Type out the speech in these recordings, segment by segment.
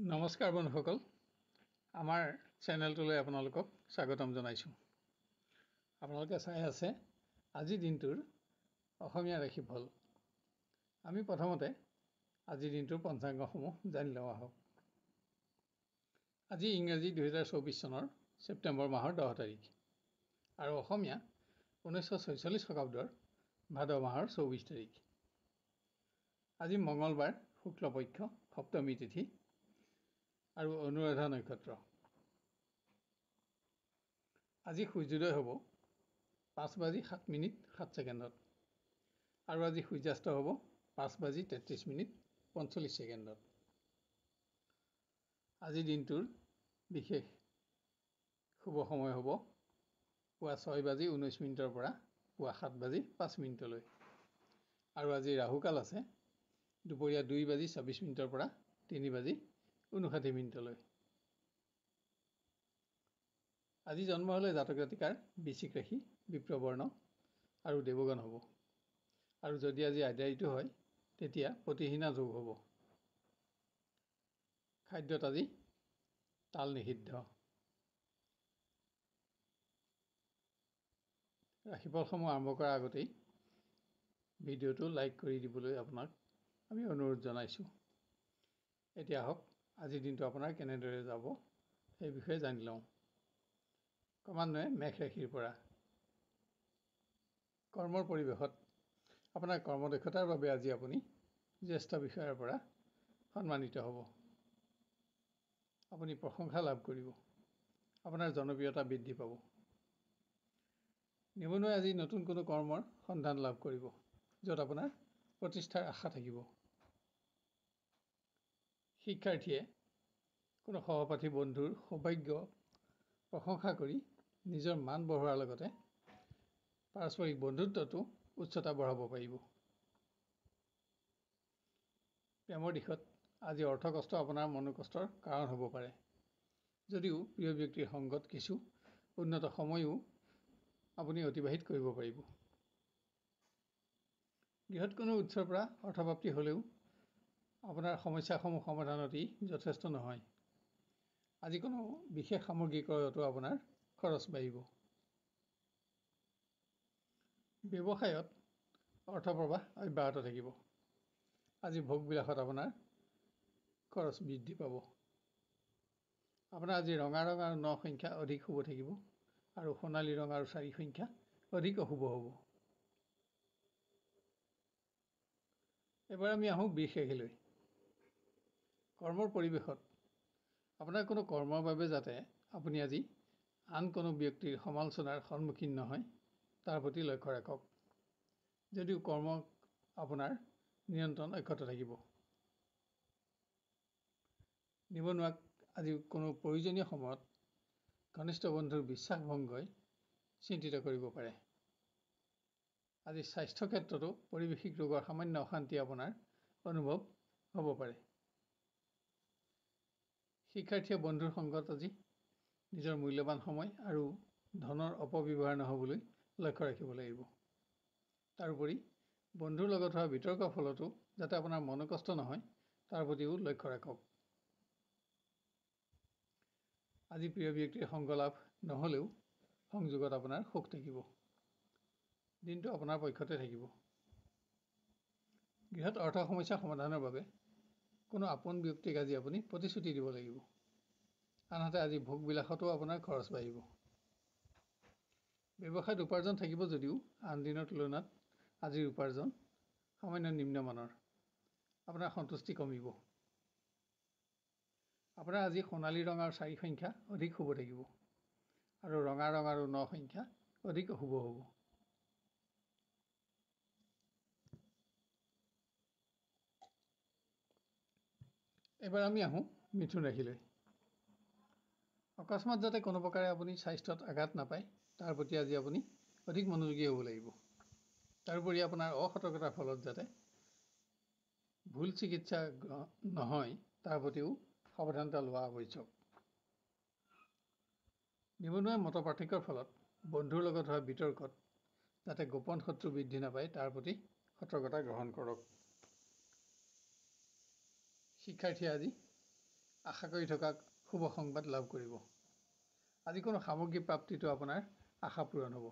নমস্কাৰ বন্ধুসকল, আমাৰ চেনেলটোলৈ আপোনালোকক স্বাগতম জনাইছোঁ। আপোনালোকে চাই আছে আজিৰ দিনটোৰ অসমীয়া ৰাশিফল। আমি প্ৰথমতে আজিৰ দিনটোৰ পঞ্চাংগসমূহ জানি লওঁ আহক। আজি ইংৰাজী 2024 চনৰ ছেপ্টেম্বৰ মাহৰ 10 তাৰিখ আৰু অসমীয়া 1946 শকাব্দৰ ভাদ মাহৰ 24 তাৰিখ। আজি মঙলবাৰ, শুক্লপক্ষ, সপ্তমী তিথি আৰু অনুৰাধা নক্ষত্ৰ। আজি সূৰ্যোদয় হ'ব 5:07:07 আৰু আজি সূৰ্যাস্ত হ'ব 5:33:45। আজিৰ দিনটোৰ বিশেষ শুভ সময় হ'ব পুৱা 6:19 পৰা পুৱা 7:05 আৰু আজি ৰাহুকাল আছে দুপৰীয়া 2:26 পৰা 3:59। আজি জন্ম হ'লে জাতক জাতিকাৰ বৃশ্চিক ৰাশি, বিপ্ৰবৰ্ণ আৰু দেৱগণ হ'ব। আৰু যদি আজি আদ্যায়িত হয় তেতিয়া প্ৰতিহীনা যোগ হ'ব। খাদ্যত আজি তাল নিষিদ্ধ। ৰাশিফলসমূহ আৰম্ভ কৰাৰ আগতেই ভিডিঅ'টো লাইক কৰি দিবলৈ আপোনাক আমি অনুৰোধ জনাইছোঁ। এতিয়া আহক আজিৰ দিনটো আপোনাৰ কেনেদৰে যাব সেই বিষয়ে জানি লওঁ। ক্ৰমান্বয়ে মেষ ৰাশিৰ পৰা। কৰ্মৰ পৰিৱেশত আপোনাৰ কৰ্মদক্ষতাৰ বাবে আজি আপুনি জ্যেষ্ঠ বিষয়াৰ পৰা সন্মানিত হ'ব। আপুনি প্ৰশংসা লাভ কৰিব। আপোনাৰ জনপ্ৰিয়তা বৃদ্ধি পাব। নিবনুৱাই আজি নতুন কোনো কৰ্মৰ সন্ধান লাভ কৰিব, য'ত আপোনাৰ প্ৰতিষ্ঠাৰ আশা থাকিব। শিক্ষাৰ্থীয়ে কোনো সহপাঠী বন্ধুৰ সৌভাগ্য প্ৰশংসা কৰি নিজৰ মান বঢ়োৱাৰ লগতে পাৰস্পৰিক বন্ধুত্বটো উচ্চতা বঢ়াব পাৰিব। প্ৰেমৰ দিশত আজি অৰ্থকষ্ট আপোনাৰ মনোকষ্টৰ কাৰণ হ'ব পাৰে, যদিও প্ৰিয় ব্যক্তিৰ সংগত কিছু উন্নত সময়ো আপুনি অতিবাহিত কৰিব পাৰিব। গৃহত কোনো উৎসৰ পৰা অৰ্থপ্ৰাপ্তি হ'লেও আপোনাৰ সমস্যাসমূহ সমাধানত ই যথেষ্ট নহয়। আজি কোনো বিশেষ সামগ্ৰী ক্ৰয়তো আপোনাৰ খৰচ বাঢ়িব। ব্যৱসায়ত অৰ্থপ্ৰবাহ অব্যাহত থাকিব। আজি ভোগবিলাসত আপোনাৰ খৰচ বৃদ্ধি পাব। আপোনাৰ আজি ৰঙা ৰং আৰু 9 সংখ্যা অধিক শুভ থাকিব আৰু সোণালী ৰং আৰু 4 সংখ্যা অধিক অশুভ হ'ব। এবাৰ আমি আহোঁ বৃষ ৰাশিলৈ। কৰ্মৰ পৰিৱেশত আপোনাৰ কোনো কৰ্মৰ বাবে যাতে আপুনি আজি আন কোনো ব্যক্তিৰ সমালোচনাৰ সন্মুখীন নহয় তাৰ প্ৰতি লক্ষ্য ৰাখক। যদিও কৰ্ম আপোনাৰ নিয়ন্ত্ৰণ অক্ষত থাকিব। নিবনুৱাক আজি কোনো প্ৰয়োজনীয় সময়ত ঘনিষ্ঠ বন্ধুৰ বিশ্বাসভংগই চিন্তিত কৰিব পাৰে। আজি স্বাস্থ্য ক্ষেত্ৰতো পাৰিৱেশিক ৰোগৰ সামান্য অশান্তি আপোনাৰ অনুভৱ হ'ব পাৰে। শিক্ষাৰ্থীয়ে বন্ধুৰ সংগত আজি নিজৰ মূল্যৱান সময় আৰু ধনৰ অপব্যৱহাৰ নহ'বলৈ লক্ষ্য ৰাখিব লাগিব। তাৰোপৰি বন্ধুৰ লগত হোৱা বিতৰ্কৰ ফলতো যাতে আপোনাৰ মনোকষ্ট নহয় তাৰ প্ৰতিও লক্ষ্য ৰাখক। আজি প্ৰিয় ব্যক্তিৰ সংগ লাভ নহ'লেও সংযোগত আপোনাৰ সুখ থাকিব। দিনটো আপোনাৰ পক্ষতে থাকিব। গৃহত অৰ্থ সমস্যা সমাধানৰ বাবে কোনো আপোন ব্যক্তিক আজি আপুনি প্ৰতিশ্ৰুতি দিব লাগিব। আনহাতে আজি ভোগবিলাসতো আপোনাৰ খৰচ বাঢ়িব। ব্যৱসায়ত উপাৰ্জন থাকিব যদিও আন দিনৰ তুলনাত আজিৰ উপাৰ্জন সামান্য নিম্নমানৰ। আপোনাৰ সন্তুষ্টি কমিব। আপোনাৰ আজি সোণালী ৰং আৰু 4 সংখ্যা অধিক শুভ থাকিব আৰু ৰঙা ৰং আৰু 9 সংখ্যা অধিক অশুভ হ'ব। এবাৰ আমি আহোঁ মিথুন ৰাশিলৈ। অকস্মাত যাতে কোনো প্ৰকাৰে আপুনি স্বাস্থ্যত আঘাত নাপায় তাৰ প্ৰতি আজি আপুনি অধিক মনোযোগী হ'ব লাগিব। তাৰোপৰি আপোনাৰ অসতৰ্কতাৰ ফলত যাতে ভুল চিকিৎসা নহয় তাৰ প্ৰতিও সাৱধানতা লোৱা আৱশ্যক। নিবনুৱাই মত পাৰ্থক্যৰ ফলত বন্ধুৰ লগত হোৱা বিতৰ্কত যাতে গোপন শত্ৰু বৃদ্ধি নাপায় তাৰ প্ৰতি সতৰ্কতা গ্ৰহণ কৰক। শিক্ষাৰ্থীয়ে আজি আশা কৰি থকা শুভ সংবাদ লাভ কৰিব। আজি কোনো সামগ্ৰী প্ৰাপ্তিটো আপোনাৰ আশা পূৰণ হ'ব।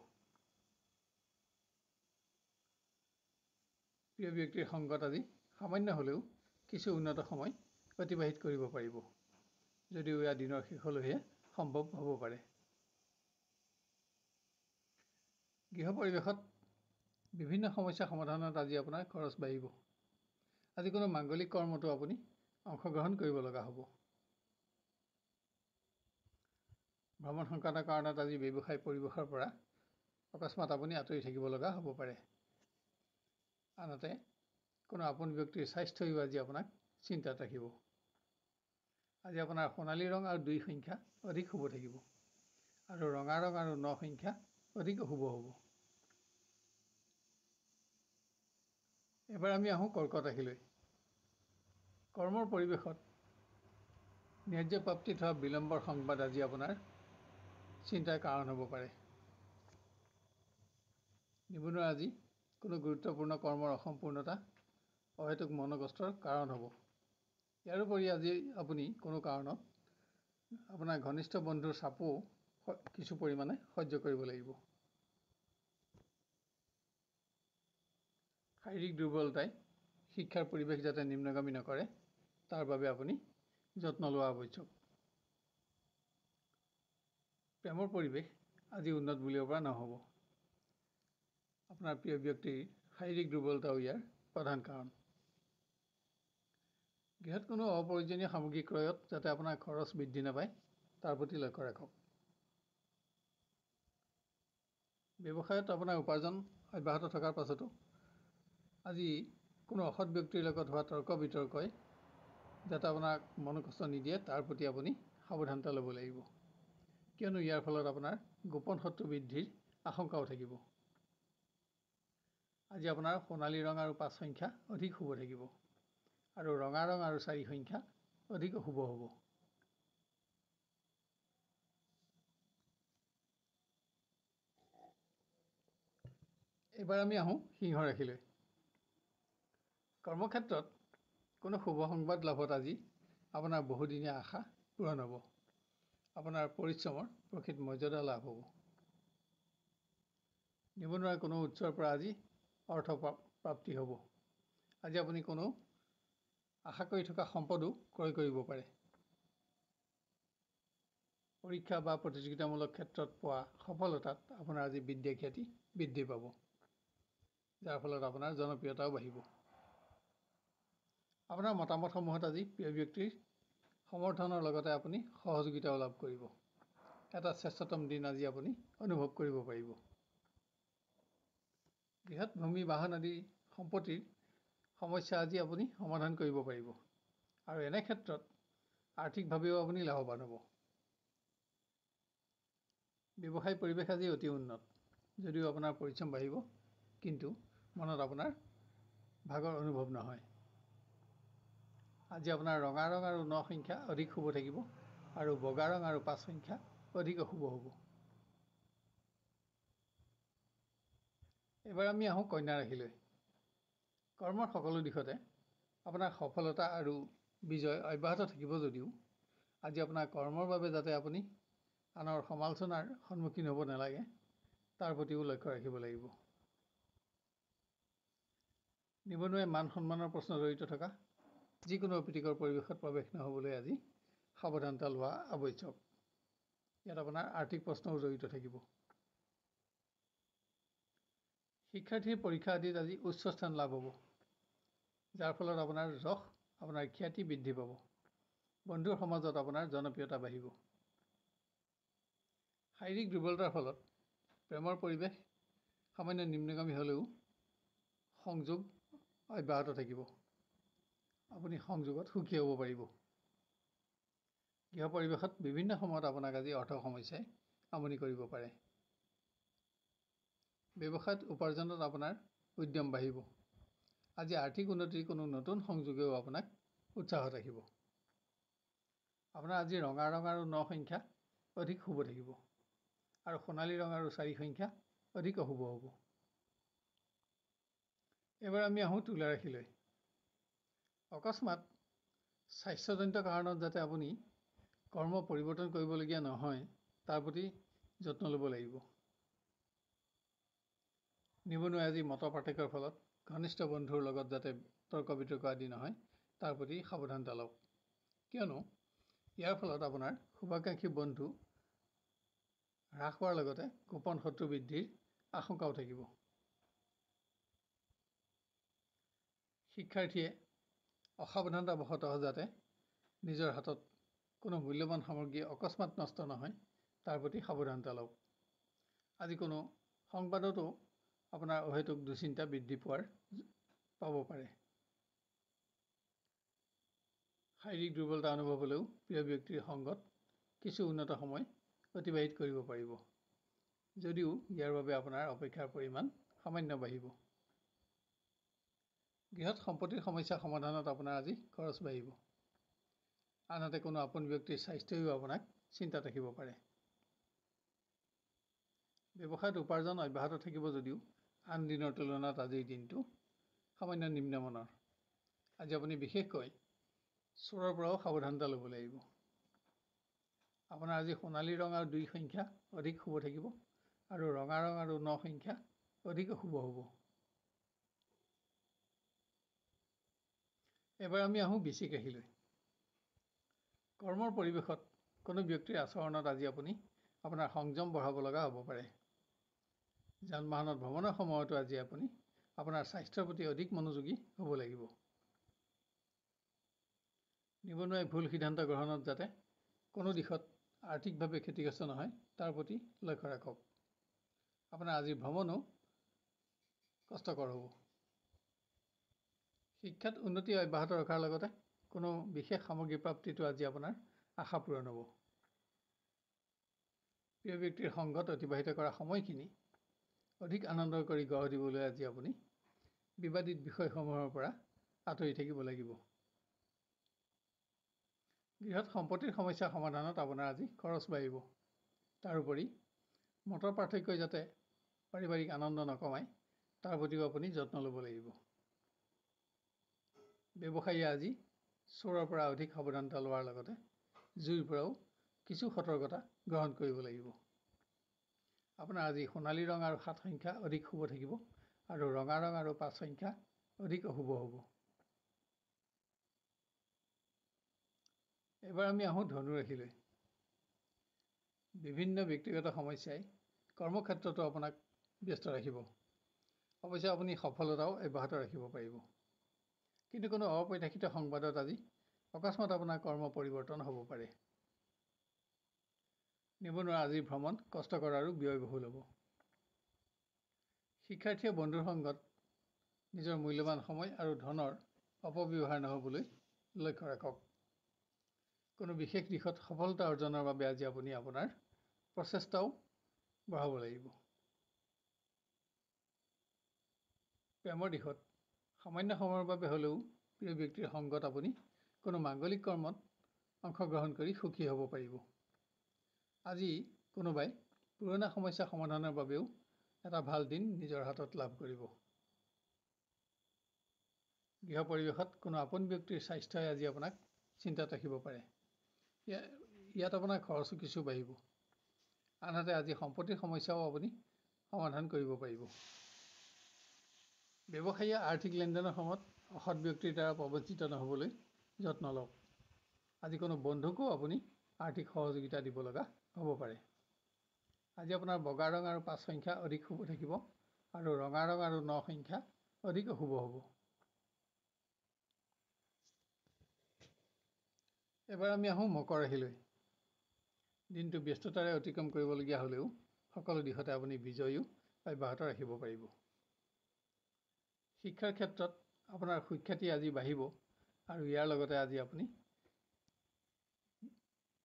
প্ৰিয় ব্যক্তিৰ সংগত আজি সামান্য হ'লেও কিছু উন্নত সময় অতিবাহিত কৰিব পাৰিব, যদিও এয়া দিনৰ শেষলৈহে সম্ভৱ হ'ব পাৰে। গৃহ পৰিৱেশত বিভিন্ন সমস্যা সমাধানত আজি আপোনাৰ খৰচ বাঢ়িব। আজি কোনো মাংগলিক কৰ্মতো আপুনি অংশগ্ৰহণ কৰিব লগা হ'ব। ভ্ৰমণ সংক্ৰান্ত কাৰণত আজি ব্যৱসায় পৰিৱেশৰ পৰা অকস্মাত আপুনি আঁতৰি থাকিব লগা হ'ব পাৰে। আনহাতে কোনো আপোন ব্যক্তিৰ স্বাস্থ্যও আজি আপোনাক চিন্তাত ৰাখিব। আজি আপোনাৰ সোণালী ৰং আৰু 2 সংখ্যা অধিক শুভ থাকিব, আৰু ৰঙা ৰং আৰু 9 সংখ্যা অধিক অশুভ হ'ব। এবাৰ আমি আহোঁ কৰ্কট ৰাশিলৈ। কৰ্মৰ পৰিৱেশত ন্যায্য প্ৰাপ্তিত হোৱা বিলম্বৰ সংবাদ আজি আপোনাৰ চিন্তাৰ কাৰণ হ'ব পাৰে। নিবনুৱা আজি কোনো গুৰুত্বপূৰ্ণ কৰ্মৰ অসম্পূৰ্ণতা অহেতুক মনোকষ্টৰ কাৰণ হ'ব। ইয়াৰোপৰি আজি আপুনি কোনো কাৰণত আপোনাৰ ঘনিষ্ঠ বন্ধুৰ চাপো কিছু পৰিমাণে সহ্য কৰিব লাগিব। শাৰীৰিক দুৰ্বলতাই শিক্ষাৰ পৰিৱেশ যাতে নিম্নগামী নকৰে, তাৰ বাবে আপুনি যত্ন লোৱা আৱশ্যক। প্ৰেমৰ পৰিৱেশ আজি উন্নত বুলিব পৰা নহ'ব। আপোনাৰ প্ৰিয় ব্যক্তিৰ শাৰীৰিক দুৰ্বলতাও ইয়াৰ প্ৰধান কাৰণ। গৃহত কোনো অপ্ৰয়োজনীয় সামগ্ৰী ক্ৰয়ত যাতে আপোনাৰ খৰচ বৃদ্ধি নাপায়, তাৰ প্ৰতি লক্ষ্য ৰাখক। ব্যৱসায়ত আপোনাৰ উপাৰ্জন অব্যাহত থকাৰ পাছতো আজি কোনো অসৎ ব্যক্তিৰ লগত হোৱা তৰ্ক বিতৰ্কই যাতে আপোনাক মনোকষ্ট নিদিয়ে, তাৰ প্ৰতি আপুনি সাৱধানতা ল'ব লাগিব, কিয়নো ইয়াৰ ফলত আপোনাৰ গোপন শত্ৰু বৃদ্ধিৰ আশংকাও থাকিব। আজি আপোনাৰ সোণালী ৰং আৰু 5 সংখ্যা অধিক শুভ থাকিব, আৰু ৰঙা ৰং আৰু 4 সংখ্যা অধিক অশুভ হ'ব। এইবাৰ আমি আহোঁ সিংহ ৰাশিলৈ। কৰ্মক্ষেত্ৰত কোনো শুভ সংবাদ লাভত আজি আপোনাৰ বহুদিনীয়া আশা পূৰণ হ'ব। আপোনাৰ পৰিশ্ৰমৰ প্ৰকৃত মৰ্যাদা লাভ হ'ব। নিবনুৱাৰ কোনো উৎসৰ পৰা আজি অৰ্থ প্ৰাপ্তি হ'ব। আজি আপুনি কোনো আশা কৰি থকা সম্পদো ক্ৰয় কৰিব পাৰে। পৰীক্ষা বা প্ৰতিযোগিতামূলক ক্ষেত্ৰত পোৱা সফলতাত আপোনাৰ আজি বিদ্যা খ্যাতি বৃদ্ধি পাব, যাৰ ফলত আপোনাৰ জনপ্ৰিয়তাও বাঢ়িব। আপোনাৰ মতামতসমূহত আজি প্ৰিয় ব্যক্তিৰ সমৰ্থনৰ লগতে আপুনি সহযোগিতাও লাভ কৰিব। এটা শ্ৰেষ্ঠতম দিন আজি আপুনি অনুভৱ কৰিব পাৰিব। বৃহৎ ভূমি বাহন আদি সম্পত্তিৰ সমস্যা আজি আপুনি সমাধান কৰিব পাৰিব, আৰু এনে ক্ষেত্ৰত আৰ্থিকভাৱেও আপুনি লাভৱান হ'ব। ব্যৱসায় পৰিৱেশ আজি অতি উন্নত, যদিও আপোনাৰ পৰিশ্ৰম বাঢ়িব, কিন্তু মনত আপোনাৰ ভাগৰ অনুভৱ নহয়। আজি আপোনাৰ ৰঙা ৰং আৰু 9 সংখ্যা অধিক শুভ থাকিব, আৰু বগা ৰং আৰু 5 সংখ্যা অধিক অশুভ হ'ব। এইবাৰ আমি আহোঁ কন্যা ৰাশিলৈ। কৰ্মৰ সকলো দিশতে আপোনাৰ সফলতা আৰু বিজয় অব্যাহত থাকিব যদিও আজি আপোনাৰ কৰ্মৰ বাবে যাতে আপুনি আনৰ সমালোচনাৰ সন্মুখীন হ'ব নালাগে, তাৰ প্ৰতিও লক্ষ্য ৰাখিব লাগিব। নিবনুৱাই মান সন্মানৰ প্ৰশ্ন জড়িত থকা যিকোনো অপ্ৰীতিকৰ পৰিৱেশত প্ৰৱেশ নহ'বলৈ আজি সাৱধানতা লোৱা আৱশ্যক। ইয়াত আপোনাৰ আৰ্থিক প্ৰশ্নও জড়িত থাকিব। শিক্ষাৰ্থীৰ পৰীক্ষা আদিত আজি উচ্চ স্থান লাভ হ'ব, যাৰ ফলত আপোনাৰ যশ, আপোনাৰ খ্যাতি বৃদ্ধি পাব। বন্ধুৰ সমাজত আপোনাৰ জনপ্ৰিয়তা বাঢ়িব। শাৰীৰিক দুৰ্বলতাৰ ফলত প্ৰেমৰ পৰিৱেশ সামান্য নিম্নগামী হ'লেও সংযোগ অব্যাহত থাকিব। আপুনি সংযোগত সুখী হ'ব পাৰিব। গৃহ পৰিৱেশত বিভিন্ন সময়ত আপোনাক আজি অৰ্থ সমস্যাই আমনি কৰিব পাৰে। ব্যৱসায়ত উপাৰ্জনত আপোনাৰ উদ্যম বাঢ়িব। আজি আৰ্থিক উন্নতিৰ কোনো নতুন সংযোগেও আপোনাক উৎসাহত ৰাখিব। আপোনাৰ আজি ৰঙা ৰং আৰু 9 সংখ্যা অধিক শুভ থাকিব, আৰু সোণালী ৰং আৰু 4 সংখ্যা অধিক অশুভ হ'ব। এবাৰ আমি আহোঁ তুলা ৰাশিলৈ। অকস্মাত স্বাস্থ্যজনিত কাৰণত যাতে আপুনি কৰ্ম পৰিৱৰ্তন কৰিবলগীয়া নহয় তাৰ প্ৰতি যত্ন ল'ব লাগিব। নিবনুৱাই আজি মত পাৰ্থক্যৰ ফলত ঘনিষ্ঠ বন্ধুৰ লগত যাতে তৰ্ক বিতৰ্ক আদি নহয় তাৰ প্ৰতি সাৱধানতা লওক, কিয়নো ইয়াৰ ফলত আপোনাৰ শুভাকাংক্ষী বন্ধু হ্ৰাস হোৱাৰ লগতে গোপন শত্ৰু বৃদ্ধিৰ আশংকাও থাকিব। শিক্ষাৰ্থীয়ে অসাৱধানতাবশতঃ যাতে নিজৰ হাতত কোনো মূল্যৱান সামগ্ৰী অকস্মাত নষ্ট নহয় তাৰ প্ৰতি সাৱধানতা লওক। আজি কোনো সংবাদতো আপোনাৰ অহেতুক দুশ্চিন্তা বৃদ্ধি পাব পাৰে। শাৰীৰিক দুৰ্বলতা অনুভৱ হ'লেও প্ৰিয় ব্যক্তিৰ সংগত কিছু উন্নত সময় অতিবাহিত কৰিব পাৰিব, যদিও ইয়াৰ বাবে আপোনাৰ অপেক্ষাৰ পৰিমাণ সামান্য বাঢ়িব। গৃহত সম্পত্তিৰ সমস্যা সমাধানত আপোনাৰ আজি খৰচ বাঢ়িব। আনহাতে কোনো আপোন ব্যক্তিৰ স্বাস্থ্যইও আপোনাক চিন্তাত ৰাখিব পাৰে। ব্যৱসায়ত উপাৰ্জন অব্যাহত থাকিব যদিও আন দিনৰ তুলনাত আজিৰ দিনটো সামান্য নিম্নমানৰ। আজি আপুনি বিশেষকৈ চোৰৰ পৰাও সাৱধানতা ল'ব লাগিব। আপোনাৰ আজি সোণালী ৰং আৰু 2 সংখ্যা অধিক শুভ থাকিব আৰু ৰঙা ৰং আৰু 9 সংখ্যা অধিক অশুভ হ'ব। এবাৰ আমি আহোঁ বৃশ্চিক ৰাশিলৈ। কৰ্মৰ পৰিৱেশত কোনো ব্যক্তিৰ আচৰণত আজি আপুনি আপোনাৰ সংযম বঢ়াব লগা হ'ব পাৰে। যান বাহনত ভ্ৰমণৰ সময়তো আজি আপুনি আপোনাৰ স্বাস্থ্যৰ প্ৰতি অধিক মনোযোগী হ'ব লাগিব। নিবনুৱাই ভুল সিদ্ধান্ত গ্ৰহণত যাতে কোনো দিশত আৰ্থিকভাৱে ক্ষতিগ্ৰস্ত নহয় তাৰ প্ৰতি লক্ষ্য ৰাখক। আপোনাৰ আজিৰ ভ্ৰমণো কষ্টকৰ হ'ব। শিক্ষাত উন্নতি অব্যাহত ৰখাৰ লগতে কোনো বিশেষ সামগ্ৰী প্ৰাপ্তিটো আজি আপোনাৰ আশা পূৰণ হ'ব। প্ৰিয় ব্যক্তিৰ সংগত অতিবাহিত কৰা সময়খিনি অধিক আনন্দ কৰি গঢ় দিবলৈ আজি আপুনি বিবাদিত বিষয়সমূহৰ পৰা আঁতৰি থাকিব লাগিব। গৃহত সম্পত্তিৰ সমস্যা সমাধানত আপোনাৰ আজি খৰচ বাঢ়িব। তাৰোপৰি মতৰ পাৰ্থক্যই যাতে পাৰিবাৰিক আনন্দ নকমায় তাৰ প্ৰতিও আপুনি যত্ন ল'ব লাগিব। ব্যৱসায়ীয়ে আজি চোৰৰ পৰা অধিক সাৱধানতা লোৱাৰ লগতে জুইৰ পৰাও কিছু সতৰ্কতা গ্ৰহণ কৰিব লাগিব। আপোনাৰ আজি সোণালী ৰং আৰু 7 সংখ্যা অধিক শুভ থাকিব আৰু ৰঙা ৰং আৰু 5 সংখ্যা অধিক অশুভ হ'ব। এবাৰ আমি আহোঁ ধনু ৰাশিলৈ। বিভিন্ন ব্যক্তিগত সমস্যাই কৰ্মক্ষেত্ৰতো আপোনাক ব্যস্ত ৰাখিব। অৱশ্যে আপুনি সফলতাও অব্যাহত ৰাখিব পাৰিব। কিন্তু কোনো অপ্ৰত্যাশিত সংবাদত আজি অকস্মাত আপোনাৰ কৰ্ম পৰিৱৰ্তন হ'ব পাৰে। নিবনুৱা আজিৰ ভ্ৰমণ কষ্টকৰ আৰু ব্যয়বহুল হ'ব। শিক্ষাৰ্থীয়ে বন্ধুৰ সংগত নিজৰ মূল্যৱান সময় আৰু ধনৰ অপব্যৱহাৰ নহ'বলৈ লক্ষ্য ৰাখক। কোনো বিশেষ দিশত সফলতা অৰ্জনৰ বাবে আজি আপুনি আপোনাৰ প্ৰচেষ্টাও বঢ়াব লাগিব। প্ৰেমৰ দিশত সামান্য সময়ৰ বাবে হ'লেও প্ৰিয় ব্যক্তিৰ সংগত আপুনি কোনো মাংগলিক কৰ্মত অংশগ্ৰহণ কৰি সুখী হ'ব পাৰিব। আজি কোনোবাই পুৰণা সমস্যা সমাধানৰ বাবেও এটা ভাল দিন নিজৰ হাতত লাভ কৰিব। গৃহ পৰিৱেশত কোনো আপোন ব্যক্তিৰ স্বাস্থ্যই আজি আপোনাক চিন্তাত ৰাখিব পাৰে। ইয়াত আপোনাৰ খৰচো কিছু বাঢ়িব। আনহাতে আজি সম্পত্তিৰ সমস্যাও আপুনি সমাধান কৰিব পাৰিব। ব্যৱসায়ীয়ে আৰ্থিক লেনদেনৰ সময়ত অসৎ ব্যক্তিৰ দ্বাৰা প্ৰবঞ্চিত নহ'বলৈ যত্ন লওক। আজি কোনো বন্ধুকো আপুনি আৰ্থিক সহযোগিতা দিব লগা হ'ব পাৰে। আজি আপোনাৰ বগা ৰং আৰু 5 সংখ্যা অধিক শুভ থাকিব আৰু ৰঙা ৰং আৰু 9 সংখ্যা অধিক অশুভ হ'ব। এবাৰ আমি আহোঁ মকৰ ৰাশিলৈ। দিনটো ব্যস্ততাৰে অতিক্ৰম কৰিবলগীয়া হ'লেও সকলো দিশতে আপুনি বিজয়ো অব্যাহত ৰাখিব পাৰিব। শিক্ষাৰ ক্ষেত্ৰত আপোনাৰ সুখ্যাতি আজি বাঢ়িব আৰু ইয়াৰ লগতে আজি আপুনি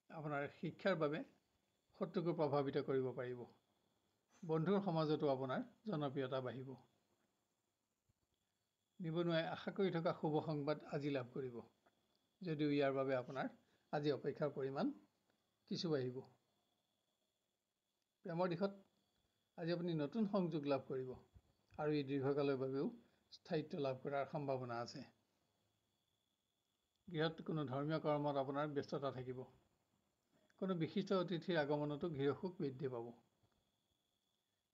আপোনাৰ শিক্ষাৰ বাবে শত্ৰুকো প্ৰভাৱিত কৰিব পাৰিব। বন্ধুৰ সমাজতো আপোনাৰ জনপ্ৰিয়তা বাঢ়িব। নিবনুৱাই আশা কৰি থকা শুভ সংবাদ আজি লাভ কৰিব, যদিও ইয়াৰ বাবে আপোনাৰ আজি অপেক্ষাৰ পৰিমাণ কিছু বাঢ়িব। প্ৰেমৰ দিশত আজি আপুনি নতুন সংযোগ লাভ কৰিব আৰু ই দীৰ্ঘকালৰ বাবেও স্থায়িত্ব লাভ কৰাৰ সম্ভাৱনা আছে। গৃহত কোনো ধৰ্মীয় কৰ্মত আপোনাৰ ব্যস্ততা থাকিব। কোনো বিশিষ্ট অতিথিৰ আগমনতো গৃহসুখ বৃদ্ধি পাব।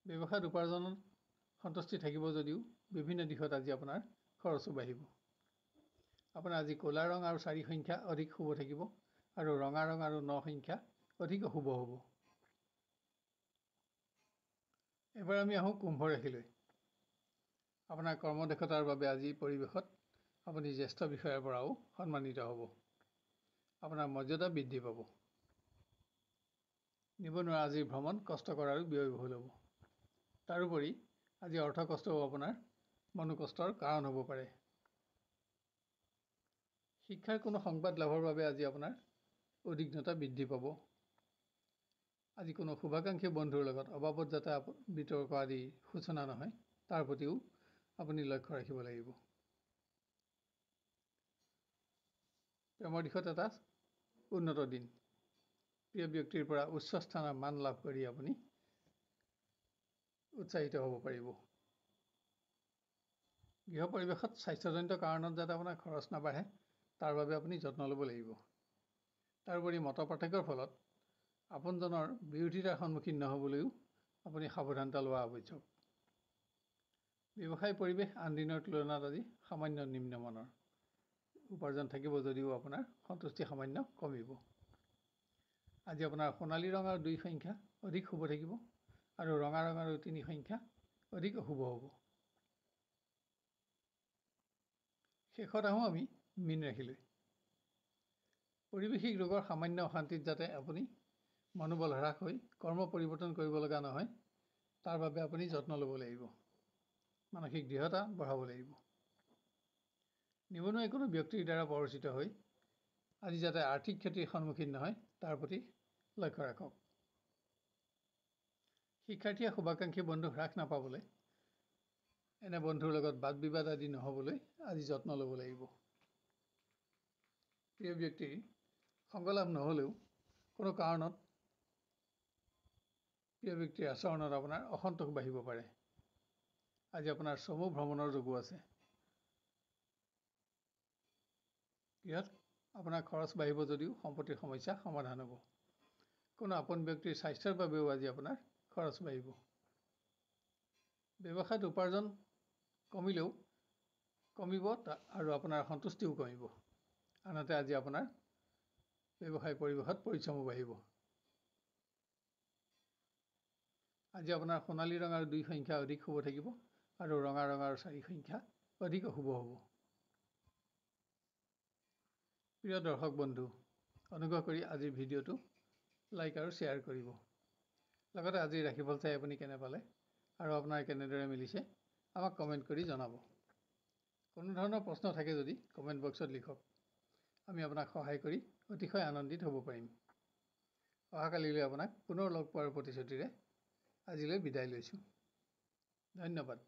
ব্যৱসায়ত উপাৰ্জনত সন্তুষ্টি থাকিব যদিও বিভিন্ন দিশত আজি আপোনাৰ খৰচো বাঢ়িব। আপোনাৰ আজি ক'লা ৰং আৰু 4 সংখ্যা অধিক শুভ থাকিব আৰু ৰঙা ৰং আৰু 9 সংখ্যা অধিক অশুভ হ'ব। এবাৰ আমি আহোঁ কুম্ভ ৰাশিলৈ। আপোনাৰ কৰ্মদক্ষতাৰ বাবে আজি পৰিৱেশত আপুনি জ্যেষ্ঠ বিষয়াৰ পৰাও সন্মানিত হ'ব। আপোনাৰ মৰ্যাদা বৃদ্ধি পাব। নিবনুৱা আজিৰ ভ্ৰমণ কষ্টকৰ আৰু ব্যয়বহুল হ'ব। তাৰোপৰি আজি অৰ্থ কষ্টও আপোনাৰ মনোকষ্টৰ কাৰণ হ'ব পাৰে। শিক্ষাৰ কোনো সংবাদ লাভৰ বাবে আজি আপোনাৰ উদ্বিগ্নতা বৃদ্ধি পাব। আজি কোনো শুভাকাংক্ষী বন্ধুৰ লগত অবাবত যাতে বিতৰ্ক আদি সূচনা নহয়, তাৰ প্ৰতিও আপুনি লক্ষ্য ৰাখিব লাগিব। প্ৰেমৰ দিশত এটা উন্নত দিন। প্ৰিয় ব্যক্তিৰ পৰা উচ্চ স্থানৰ মান লাভ কৰি আপুনি উৎসাহিত হ'ব পাৰিব। গৃহ পৰিৱেশত স্বাস্থ্যজনিত কাৰণত যাতে আপোনাৰ খৰচ নাবাঢ়ে, তাৰ বাবে আপুনি যত্ন ল'ব লাগিব। তাৰোপৰি মত পাৰ্থক্যৰ ফলত আপোনজনৰ বিৰোধিতাৰ সন্মুখীন নহ'বলৈও আপুনি সাৱধানতা লোৱা আৱশ্যক। ব্যৱসায় পৰিৱেশ আন দিনৰ তুলনাত আজি সামান্য নিম্নমানৰ। উপাৰ্জন থাকিব যদিও আপোনাৰ সন্তুষ্টি সামান্য কমিব। আজি আপোনাৰ সোণালী ৰং আৰু 2 সংখ্যা অধিক শুভ থাকিব আৰু ৰঙা ৰং আৰু 3 সংখ্যা অধিক অশুভ হ'ব। শেষত আহোঁ আমি মীন ৰাশিলৈ। পৰিৱেশিক ৰোগৰ সামান্য অশান্তিত যাতে আপুনি মনোবল হ্ৰাস হৈ কৰ্ম পৰিৱৰ্তন কৰিব লগা নহয়, তাৰ বাবে আপুনি যত্ন ল'ব লাগিব। মানসিক দৃঢ়তা বঢ়াব লাগিব। নিবনুৱা কোনো ব্যক্তিৰ দ্বাৰা প্ৰৰোচিত হৈ আজি যাতে আৰ্থিক ক্ষতিৰ সন্মুখীন নহয়, তাৰ প্ৰতি লক্ষ্য ৰাখক। শিক্ষাৰ্থীয়ে শুভাকাংক্ষী বন্ধু হ্ৰাস নাপাবলৈ এনে বন্ধুৰ লগত বাদ বিবাদ আদি নহ'বলৈ আজি যত্ন ল'ব লাগিব। প্ৰিয় ব্যক্তিৰ সংগলাভ নহ'লেও কোনো কাৰণত প্ৰিয় ব্যক্তিৰ আচৰণত আপোনাৰ অসন্তোষ বাঢ়িব পাৰে। আজি আপোনাৰ চমু ভ্ৰমণৰ যোগো আছে। গৃহত আপোনাৰ খৰচ বাঢ়িব যদিও সম্পত্তিৰ সমস্যা সমাধান হ'ব। কোনো আপোন ব্যক্তিৰ স্বাস্থ্যৰ বাবেও আজি আপোনাৰ খৰচ বাঢ়িব। ব্যৱসায়ত উপাৰ্জন কমিব আৰু আপোনাৰ সন্তুষ্টিও কমিব। আনহাতে আজি আপোনাৰ ব্যৱসায় পৰিৱেশত পৰিশ্ৰমো বাঢ়িব। আজি আপোনাৰ সোণালী ৰং আৰু 2 সংখ্যা অধিক শুভ থাকিব আৰু ৰঙা ৰং আৰু 4 সংখ্যা অধিক অশুভ হ'ব। প্ৰিয় দৰ্শক বন্ধু, অনুগ্ৰহ কৰি আজিৰ ভিডিঅ'টো লাইক আৰু শ্বেয়াৰ কৰিব। লগতে আজিৰ ৰাশিফল চাই আপুনি কেনে পালে আৰু আপোনাৰ কেনেদৰে মিলিছে আমাক কমেণ্ট কৰি জনাব। কোনো ধৰণৰ প্ৰশ্ন থাকে যদি কমেণ্ট বক্সত লিখক। আমি আপোনাক সহায় কৰি অতিশয় আনন্দিত হ'ব পাৰিম। অহাকালিলৈ আপোনাক পুনৰ লগ পোৱাৰ প্ৰতিশ্ৰুতিৰে আজিলৈ বিদায় লৈছোঁ। ধন্যবাদ।